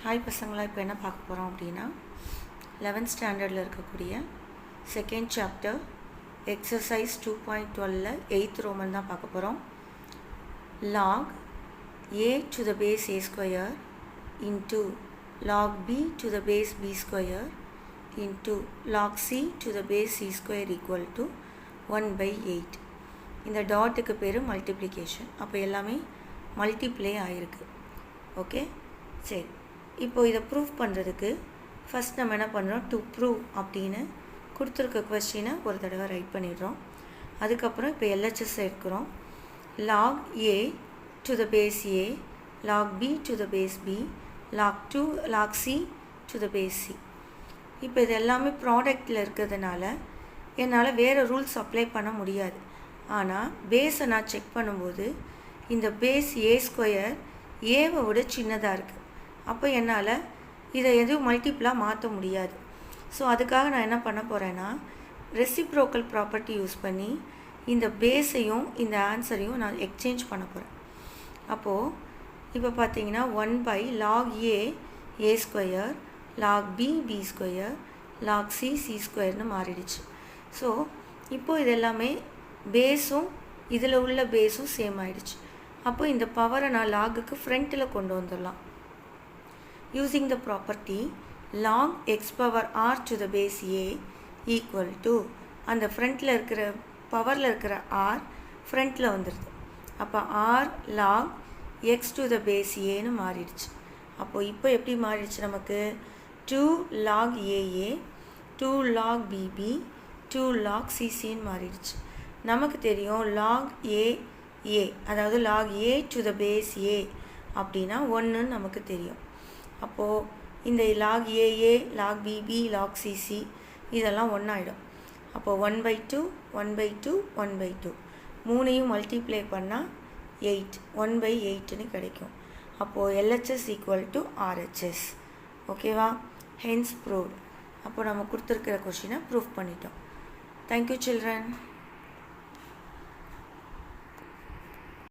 Hi பசங்களா, இப்போ என்ன பார்க்க போகிறோம் அப்படின்னா 11th ஸ்டாண்டர்டில் இருக்கக்கூடிய second chapter exercise 2.12 8th Roman தான் பார்க்க போகிறோம். log a to the base a square into log b to the base b square into log c to the base c square equal to 1/8. இந்த டாட்டுக்கு பேர் multiplication. அப்போ எல்லாமே multiplay ஆகிருக்கு. Okay, சரி. இப்போ இதை ப்ரூவ் பண்ணுறதுக்கு ஃபஸ்ட் நம்ம என்ன பண்ணுறோம், டு ப்ரூவ் அப்படின்னு கொடுத்துருக்க கொஸ்டினை ஒரு தடவை ரைட் பண்ணிடுறோம். அதுக்கப்புறம் இப்போ LHS எடுக்கிறோம். log a to the base a, log b to the base b, log c to the base c. இப்போ இது எல்லாமே ப்ராடக்டில் இருக்கிறதுனால என்னால் வேறு ரூல்ஸ் அப்ளை பண்ண முடியாது. ஆனால் பேஸை நான் செக் பண்ணும்போது இந்த பேஸ் a ஸ்கொயர் ஏவை விட சின்னதாக இருக்குது. அப்போ என்னால் இதை எதுவும் மல்டிப்ளாக மாற்ற முடியாது. ஸோ அதுக்காக நான் என்ன பண்ண போகிறேன்னா, ரெசிப்ரோக்கல் ப்ராப்பர்ட்டி யூஸ் பண்ணி இந்த பேஸையும் இந்த ஆன்சரையும் நான் எக்ஸ்சேஞ்ச் பண்ண போகிறேன். அப்போது இப்போ பார்த்தீங்கன்னா 1/log a square, log b square, log c ஸ்கொயர்னு மாறிடுச்சு. ஸோ இப்போது இது எல்லாமே பேஸும் இதில் உள்ள பேஸும் சேம் ஆகிடுச்சு. அப்போ இந்த பவரை நான் லாகுக்கு ஃப்ரண்ட்டில் கொண்டு வந்துடலாம். using the property log x power r to the base a equal to அந்த ஃப்ரண்ட்டில் இருக்கிற பவரில் இருக்கிற r ஃப்ரண்ட்டில் வந்துடுது. அப்போ r log x to the base aன்னு மாறிடுச்சு. அப்போது இப்போ எப்படி மாறிடுச்சு, நமக்கு 2 log aa, 2 log bb, 2 log ccன்னு மாறிடுச்சு. நமக்கு தெரியும் log a அதாவது log a to the base a அப்படின்னா 1ன்னு நமக்கு தெரியும். அப்போது இந்த log aa, log bb, log cc இதெல்லாம் ஒன்றாயிடும். அப்போது 1/2, 1/2, 1/2 மூணையும் மல்டிப்ளை பண்ணால் 8, 1/8ன்னு கிடைக்கும். அப்போது LHS ஈக்குவல் டு RHS. ஓகேவா? Hence proved. அப்போ நம்ம கொடுத்துருக்கிற கொஷினை ப்ரூவ் பண்ணிட்டோம். Thank you children.